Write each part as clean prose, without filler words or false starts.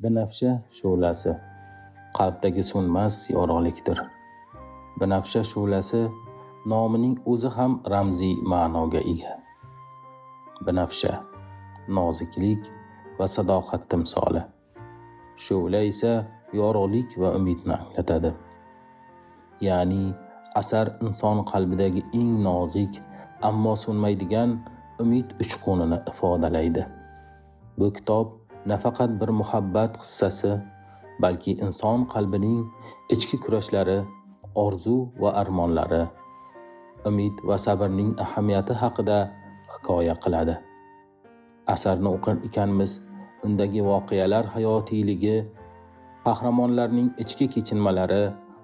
Binafsha shu'lasi qalbdagi so'nmas yorug'likdir. Binafsha shu'lasi nomining o'zi ham ramziy ma'noga ega. Binafsha noziklik va sadoqat timsoli. Shu'la esa yorug'lik va umidni anglatadi. Ya'ni asar inson qalbidagi eng nozik ammo so'nmaydigan umid uchqunini ifodalaydi. Bu kitob nafaqat bir muhabbat qissasi, balki inson qalbining ichki kurashlari, orzu va armonlari, umid va sabrning ahamiyati haqida hikoya qiladi. Asarni o'qir ekanmiz, undagi voqealar hayotiyligi, qahramonlarning ichki kechinmalari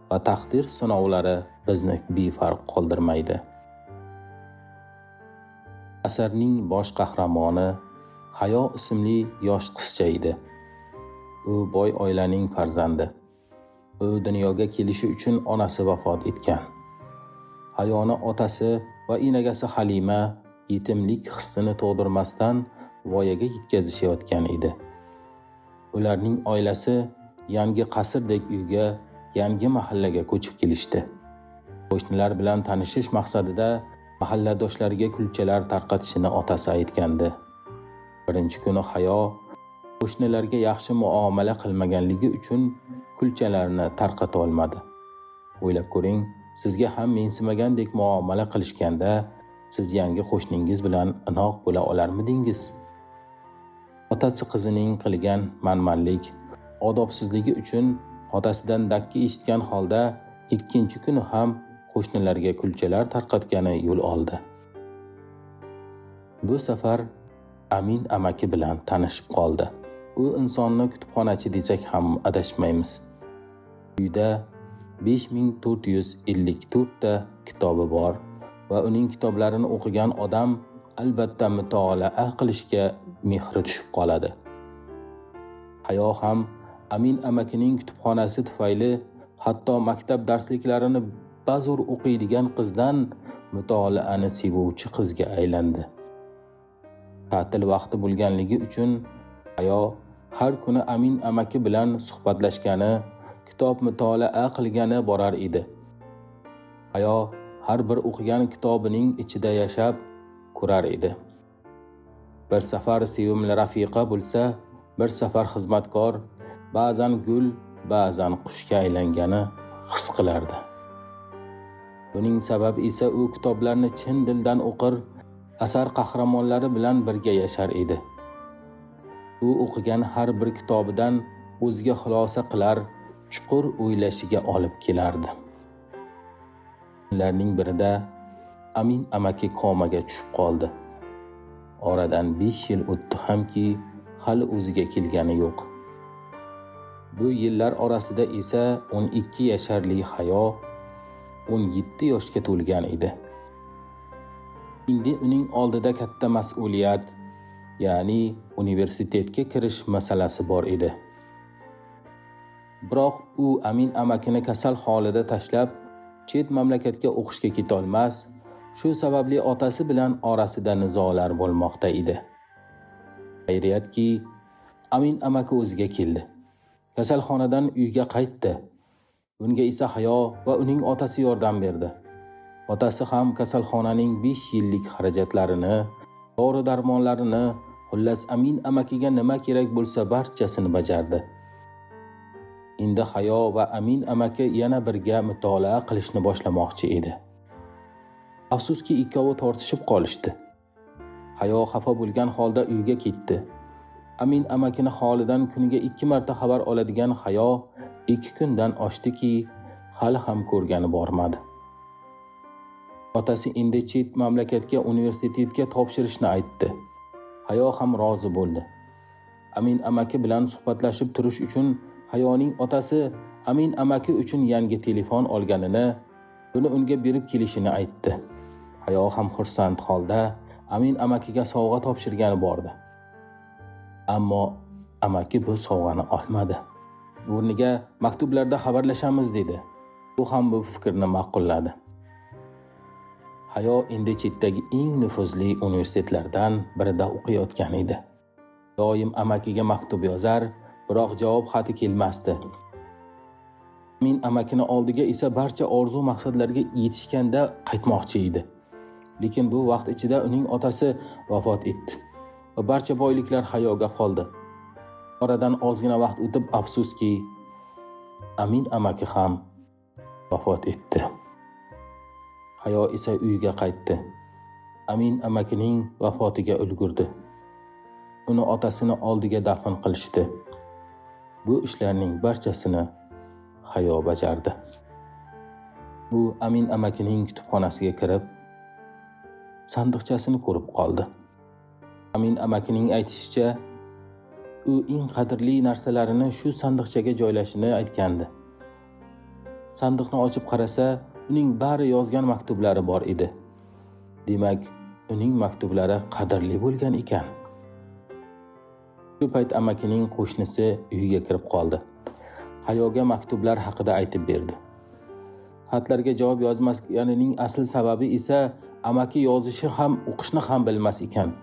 va taqdir sinovlari bizni befarq qoldirmaydi. Asarning bosh qahramoni Hayo ismli yosh qizcha edi. U boy oilaning farzandi. U dunyoga kelishi uchun onasi vafot etgan. Hayoni otasi va enagasi Halima yetimlik hissini tug'dirmasdan voyaga yetkazishayotgan edi. Ularning oilasi yangi qasrdek uyga, yangi mahallaga ko'chib kelishdi. Qo'shnilar bilan tanishish maqsadida mahalladoshlariga kulchalar tarqatishini otasi aytgandi. Birinchi kuni Hayo qo'shnilarga yaxshi muomala qilmaganligi uchun kulchalarni tarqata olmadi. O'ylab ko'ring, sizga ham mensimagandek muomala qilishganda, siz yangi qo'shningiz bilan inoq bo'la olarmidingiz? Otasi qizining qilgan manmanlik, odobsizligi uchun otasidan dakki eshitgan holda ikkinchi kuni ham qo'shnilarga kulchalar tarqatgani yo'l oldi. Bu safar Amin amaki bilan tanishib qoldi. U insonni kutubxonachi desak ham adashmaymiz. Uyda 5454 ta kitobi bor va uning kitoblarini o'qigan odam albatta mutolaa qilishga mehri tushib qoladi. Hayo ham Amin amakining kutubxonasi tufayli hatto maktab darsliklarini ba'zur o'qiydigan qizdan mutolaani sevuvchi qizga aylandi. Ta'til vaqti bo'lganligi uchun Hayo har kuni Amin amaki bilan suhbatlashgani, kitob mutolaa qilgani borar edi. Hayo har bir o'qigan kitobining ichida yashab ko'rar edi. Bir safar sevimli rafiqa bo'lsa, bir safar xizmatkor, ba'zan gul, ba'zan qushga aylangani his qilardi. Buning sababi esa u kitoblarni chin dildan o'qir, asar qahramonlari bilan birga yashar edi. U o'qigan har bir kitobidan o'ziga xulosa qilar, chuqur o'ylashiga olib kelardi. Kunlarning birida Amin amaki komaga tushib qoldi. Oradan 5 yil o'tdi hamki, hali o'ziga kelgani yo'q. Bu yillar orasida esa 12 yasharli Hayo 17 yoshga to'lgan edi. Endi uning oldida katta mas'uliyat, ya'ni universitetga kirish masalasi bor edi. Biroq u Amin amakini kasal holida tashlab, chet mamlakatga o'qishga keta olmas, shu sababli otasi bilan orasida nizolar bo'lmoqda edi. Xayriyatki, Amin amaki o'ziga keldi. Kasalxonadan uyga qaytdi. Bunga esa Hayo va uning otasi yordam berdi. Otasi ham kasalxonaning 5 yillik xarajatlarini, dori-darmonlarini, xullas Amin amakiga nima kerak bo'lsa barchasini bajardi. Endi Hayo va Amin amaki yana birga mutolaa qilishni boshlamoqchi edi. Afsuski ikkovi tortishib qolishdi. Hayo xafa bo'lgan holda uyga ketdi. Amin amakini holidan kuniga 2 marta xabar oladigan Hayo 2 kundan oshdiki, hali ham ko'rgani bormadi. Otasi endi chet mamlakatga universitetga topshirishni aytdi. Hayo ham rozi bo'ldi. Amin amaki bilan suhbatlashib turish uchun Hayoning otasi Amin amaki uchun yangi telefon olganini, buni unga berib kelishini aytdi. Hayo ham xursand holda Amin amakiga sovg'a topshirgani bordi. Ammo amaki bu sovg'ani olmadi. O'rniga maktublarda xabarlashamiz dedi. U ham bu fikrni ma'qulladi. Hayo endi chetdagi eng nufuzli universitetlardan birida o'qiyotgan edi. Doim amakiga maktub yozar, biroq javob xati kelmasdi. Amin amakini oldiga esa barcha orzu maqsadlarga yetishganda qaytmoqchi edi. Lekin bu vaqt ichida uning otasi vafot etdi va barcha boyliklar hayoga qoldi. Oradan ozgina vaqt o'tib afsuski, Amin amaki ham vafot etdi. Hayo esa uyiga qaytdi. Amin amakining vafotiga ulgurdi. Uni otasini oldiga dafn qilishdi. Bu ishlarning barchasini Hayo bajardi. Bu Amin amakining kutubxonasiga kirib, sandiqchasini ko'rib qoldi. Amin amakining aytishicha, u eng qadrli narsalarini shu sandiqchaga joylashini aytgandi. Sandiqni ochib qarasa, uning bari yozgan maktublari bor edi. Demak, uning maktublari qadrli bo'lgan ekan. Shu payt amakining qo'shnisi uyiga kirib qoldi. Hayoga maktublar haqida aytib berdi. Xatlarga javob yozmasganining asl sababi esa amaki yozishi ham, o'qishni ham bilmas ekan.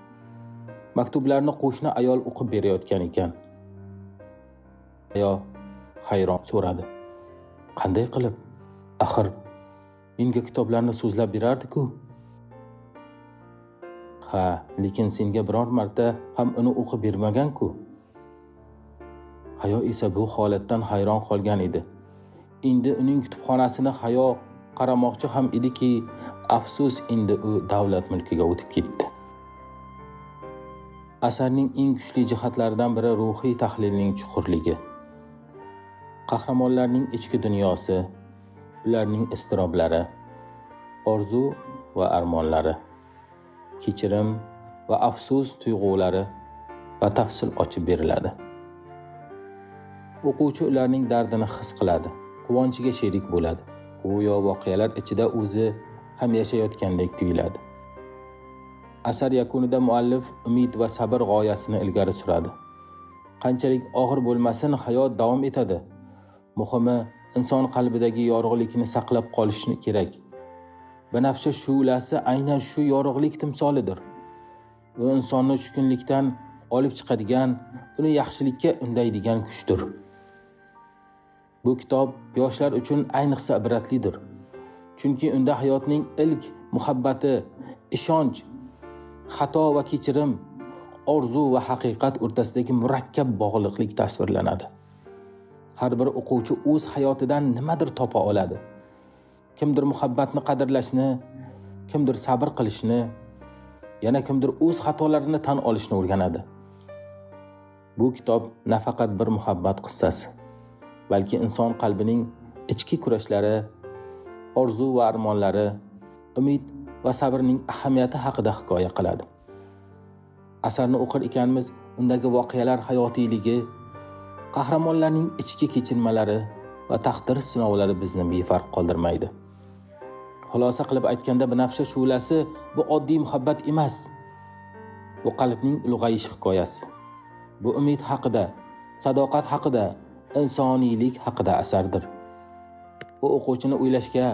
Maktublarni qo'shni ayol o'qib berayotgan ekan. Hayo hayron so'radi. Qanday qilib? Axir menga kitoblarni so'zlab berardi-ku. Ha, lekin senga biror marta ham uni o'qib bermagan-ku. Hayo esa bu holatdan hayron qolgan edi. Endi uning kutubxonasini Hayo qaramoqchi ham ediki, afsus, endi u davlat mulkiga o'tib ketdi. Asarning eng kuchli jihatlaridan biri ruhiy tahlilning chuqurligi. Qahramonlarning ichki dunyosi, ularning iztiroblari, orzu va armonlari, kechirim va afsus tuyg'ulari batafsil ochib beriladi. O'quvchi ularning dardini his qiladi, quvonchiga sherik bo'ladi. Go'yo voqealar ichida o'zi ham yashayotgandek tuyuladi. Asar yakunida muallif umid va sabr g'oyasini ilgari suradi. Qanchalik og'ir bo'lmasin, hayot davom etadi. Muhimi, inson qalbidagi yorug'likni saqlab qolishni kerak. Banafsha shu'lasi aynan shu yorug'lik timsolidir. U insonni tushkunlikdan olib chiqadigan, uni yaxshilikka undaydigan kuchdir. Bu kitob yoshlar uchun ayniqsa ibratlidir. Chunki unda hayotning ilk muhabbati, ishonch, xato va kechirim, orzu va haqiqat o'rtasidagi murakkab bog'liqlik tasvirlanadi. Har bir o'quvchi o'z hayotidan nimadir topa oladi. Kimdir muhabbatni qadrlashni, kimdir sabr qilishni, yana kimdir o'z xatolarini tan olishni o'rganadi. Bu kitob nafaqat bir muhabbat qissasi, balki inson qalbining ichki kurashlari, orzu va armonlari, umid va sabrning ahamiyati haqida hikoya qiladi. Asarni o'qir ekanmiz, undagi voqealar hayotiyligi, qahramonlarning ichki kechinmalari va taqdir sinovlari bizni befarq qoldirmaydi. Xulosa qilib aytganda, Banafsha shu'lasi bu oddiy muhabbat emas. Bu qalbning ulg'ayish hikoyasi. Bu umid haqida, sadoqat haqida, insoniylik haqida asardir. Bu o'quvchini o'ylashga,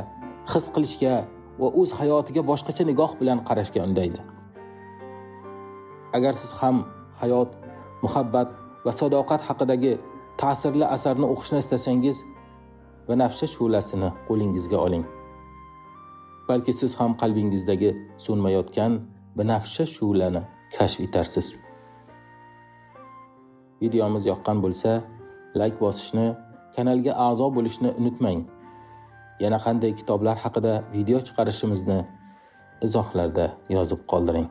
his qilishga va o'z hayotiga boshqacha nigoh bilan qarashga undaydi. Agar siz ham hayot, muhabbat va sadoqat haqidagi ta'sirli asarni o'qishni istasangiz, Banafsha shu'lasini qo'lingizga oling. Balki siz ham qalbingizdagi so'nmayotgan banafsha shu'lani kashf etarsiz. Videomiz yoqqan bo'lsa, like bosishni, kanalga a'zo bo'lishni unutmang. Yana qanday kitoblar haqida video chiqarishimizni izohlarda yozib qoldiring.